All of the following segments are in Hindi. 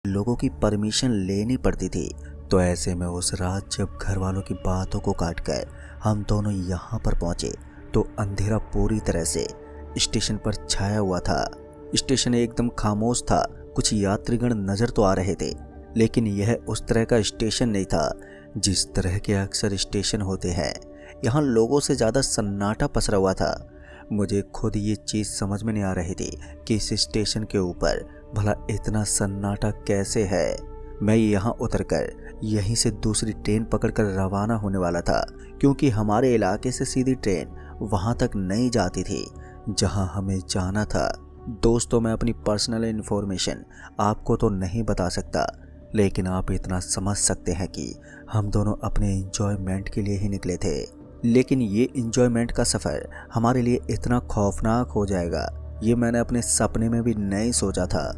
लोगों की परमिशन लेनी पड़ती थी। तो ऐसे में उस रात जब घर वालों की बातों को काटकर हम दोनों यहाँ पर पहुँचे तो अंधेरा पूरी तरह से स्टेशन पर छाया हुआ था। स्टेशन एकदम खामोश था। कुछ यात्रीगण नजर तो आ रहे थे, लेकिन यह उस तरह का स्टेशन नहीं था जिस तरह के अक्सर स्टेशन होते हैं। यहाँ लोगों से ज़्यादा सन्नाटा पसरा हुआ था। मुझे खुद ये चीज़ समझ में नहीं आ रही थी कि इस स्टेशन के ऊपर भला इतना सन्नाटा कैसे है। मैं यहाँ उतरकर यहीं से दूसरी ट्रेन पकड़कर रवाना होने वाला था, क्योंकि हमारे इलाके से सीधी ट्रेन वहाँ तक नहीं जाती थी जहाँ हमें जाना था। दोस्तों, मैं अपनी पर्सनल इन्फॉर्मेशन आपको तो नहीं बता सकता, लेकिन आप इतना समझ सकते हैं कि हम दोनों अपने एंजॉयमेंट के लिए ही निकले थे। लेकिन ये एंजॉयमेंट का सफ़र हमारे लिए इतना खौफनाक हो जाएगा, ये मैंने अपने सपने में भी नहीं सोचा था।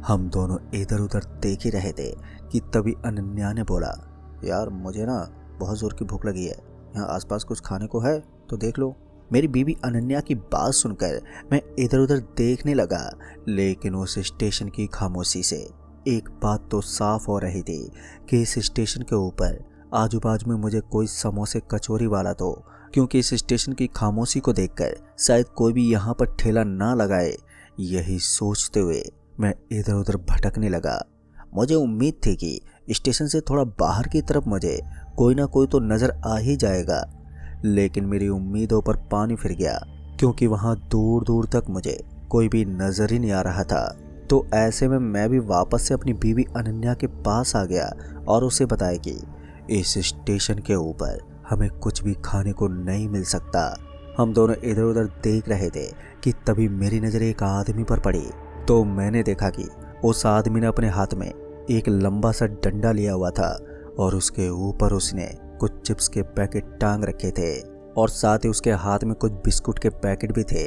हम दोनों इधर उधर देख ही रहे थे कि तभी अनन्या ने बोला, यार मुझे ना बहुत ज़ोर की भूख लगी है, यहाँ आसपास कुछ खाने को है तो देख लो। मेरी बीवी अनन्या की बात सुनकर मैं इधर उधर देखने लगा, लेकिन उस स्टेशन की खामोशी से एक बात तो साफ हो रही थी कि इस स्टेशन के ऊपर आजू बाजू में मुझे कोई समोसे कचौरी वाला तो, क्योंकि इस स्टेशन की खामोशी को देखकर शायद कोई भी यहाँ पर ठेला ना लगाए। यही सोचते हुए मैं इधर उधर भटकने लगा। मुझे उम्मीद थी कि स्टेशन से थोड़ा बाहर की तरफ मुझे कोई ना कोई तो नज़र आ ही जाएगा, लेकिन मेरी उम्मीदों पर पानी फिर गया, क्योंकि वहाँ दूर दूर तक मुझे कोई भी नज़र ही नहीं आ रहा था। तो ऐसे में मैं भी वापस से अपनी बीवी अनन्या के पास आ गया और उसे बताया कि इस स्टेशन के ऊपर हमें कुछ भी खाने को नहीं मिल सकता। हम दोनों इधर उधर देख रहे थे कि तभी मेरी नज़र एक आदमी पर पड़ी। तो मैंने देखा कि उस आदमी ने अपने हाथ में एक लंबा सा डंडा लिया हुआ था और उसके ऊपर उसने कुछ चिप्स के पैकेट टांग रखे थे और साथ ही उसके हाथ में कुछ बिस्कुट के पैकेट भी थे।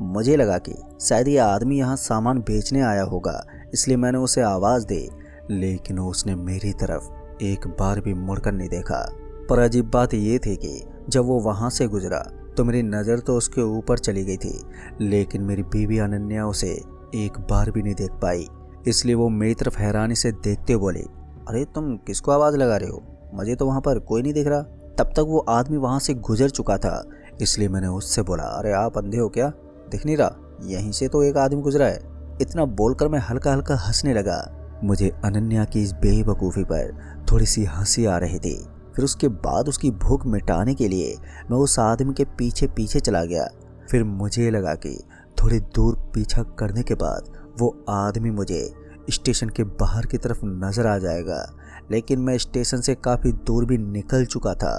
मुझे लगा कि शायद ये आदमी यहाँ सामान बेचने आया होगा, इसलिए मैंने उसे आवाज़ दी, लेकिन उसने मेरी तरफ एक बार भी मुड़कर नहीं देखा। पर अजीब बात ये थी कि जब वो वहाँ से गुजरा तो मेरी नज़र तो उसके ऊपर चली गई थी, लेकिन मेरी बीवी अनन्या उसे एक बार भी नहीं देख पाई। इसलिए वो मेरी तरफ हैरानी से देखते बोली, अरे तुम किसको आवाज़ लगा रहे हो, मुझे तो वहाँ पर कोई नहीं दिख रहा। तब तक वो आदमी वहाँ से गुजर चुका था, इसलिए मैंने उससे बोला, अरे आप अंधे हो क्या, दिख नहीं रहा, यहीं से तो एक आदमी गुजरा है। इतना बोलकर मैं हल्का हल्का हंसने लगा। मुझे अनन्या की इस बेवकूफ़ी पर थोड़ी सी हंसी आ रही थी। फिर उसके बाद उसकी भूख मिटाने के लिए मैं उस आदमी के पीछे पीछे चला गया। फिर मुझे लगा कि थोड़ी दूर पीछा करने के बाद वो आदमी मुझे स्टेशन के बाहर की तरफ नज़र आ जाएगा, लेकिन मैं स्टेशन से काफ़ी दूर भी निकल चुका था।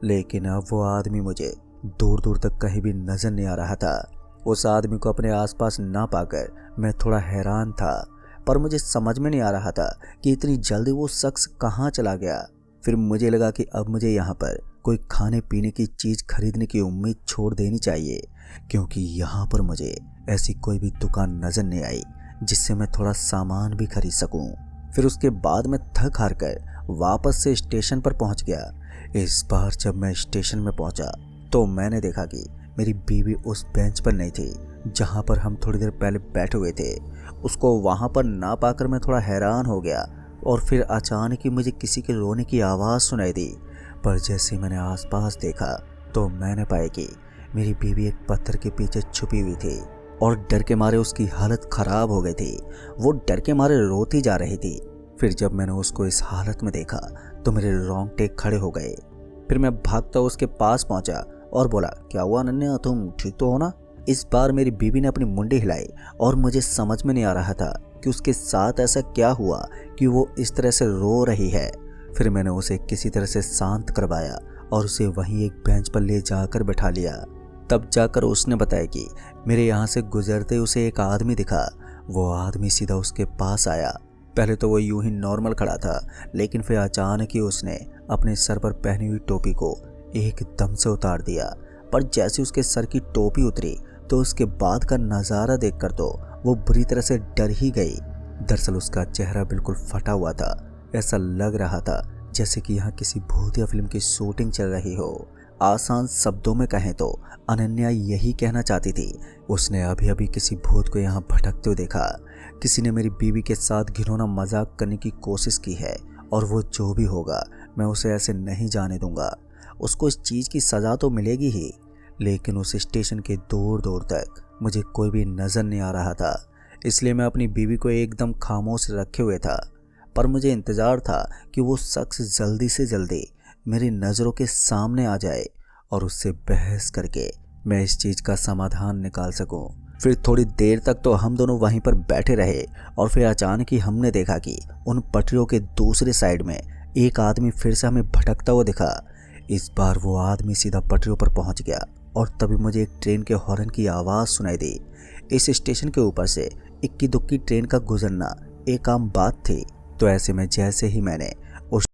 लेकिन अब वो आदमी मुझे दूर दूर तक कहीं भी नज़र नहीं आ रहा था। उस आदमी को अपने आसपास ना पाकर मैं थोड़ा हैरान था, पर मुझे समझ में नहीं आ रहा था कि इतनी जल्दी वो शख्स कहाँ चला गया। फिर मुझे लगा कि अब मुझे यहाँ पर कोई खाने पीने की चीज़ खरीदने की उम्मीद छोड़ देनी चाहिए, क्योंकि यहाँ पर मुझे ऐसी कोई भी दुकान नज़र नहीं आई जिससे मैं थोड़ा सामान भी खरीद सकूं। फिर उसके बाद मैं थक हार कर वापस से स्टेशन पर पहुंच गया। इस बार जब मैं स्टेशन में पहुंचा तो मैंने देखा कि मेरी बीवी उस बेंच पर नहीं थी जहां पर हम थोड़ी देर पहले बैठे हुए थे। उसको वहां पर ना पाकर मैं थोड़ा हैरान हो गया और फिर अचानक ही मुझे किसी के रोने की आवाज़ सुनाई दी। पर जैसे मैंने आसपास देखा तो मैंने पाया कि मेरी बीवी एक पत्थर के पीछे छुपी हुई थी और डर के मारे उसकी हालत ख़राब हो गई थी। वो डर के मारे रोती जा रही थी। फिर जब मैंने उसको इस हालत में देखा तो मेरे रोंगटे खड़े हो गए। फिर मैं भागता उसके पास पहुंचा और बोला, क्या हुआ अनन्या, तुम ठीक तो हो ना? इस बार मेरी बीवी ने अपनी मुंडी हिलाई और मुझे समझ में नहीं आ रहा था कि उसके साथ ऐसा क्या हुआ कि वो इस तरह से रो रही है। फिर मैंने उसे किसी तरह से शांत करवाया और उसे वहीं एक बेंच पर ले जाकर बैठा लिया। तब जाकर उसने बताया कि मेरे यहाँ से गुजरते उसे एक आदमी दिखा। वो आदमी सीधा उसके पास आया। पहले तो वो यूं ही नॉर्मल खड़ा था, लेकिन फिर अचानक ही उसने अपने सर पर पहनी हुई टोपी को एकदम से उतार दिया। पर जैसे उसके सर की टोपी उतरी तो उसके बाद का नज़ारा देखकर तो वो बुरी तरह से डर ही गई। दरअसल उसका चेहरा बिल्कुल फटा हुआ था। ऐसा लग रहा था जैसे कि यहाँ किसी भूतिया फिल्म की शूटिंग चल रही हो। आसान शब्दों में कहें तो अनन्या यही कहना चाहती थी। उसने अभी अभी किसी भूत को यहाँ भटकते हुए देखा। किसी ने मेरी बीवी के साथ घिनौना मजाक करने की कोशिश की है और वो जो भी होगा मैं उसे ऐसे नहीं जाने दूंगा। उसको इस चीज़ की सज़ा तो मिलेगी ही, लेकिन उस स्टेशन के दूर दूर तक मुझे कोई भी नज़र नहीं आ रहा था। इसलिए मैं अपनी बीवी को एकदम खामोश रखे हुए था, पर मुझे इंतज़ार था कि वो शख्स जल्दी से जल्दी मेरी नज़रों के सामने आ जाए और उससे बहस करके मैं इस चीज़ का समाधान निकाल सकूं। फिर थोड़ी देर तक तो हम दोनों वहीं पर बैठे रहे और फिर अचानक ही हमने देखा कि उन पटरियों के दूसरे साइड में एक आदमी फिर से हमें भटकता हुआ दिखा। इस बार वो आदमी सीधा पटरियों पर पहुंच गया और तभी मुझे एक ट्रेन के हॉर्न की आवाज़ सुनाई दी। इस स्टेशन के ऊपर से इक्की दुक्की ट्रेन का गुजरना एक आम बात थी। तो ऐसे में जैसे ही मैंने उस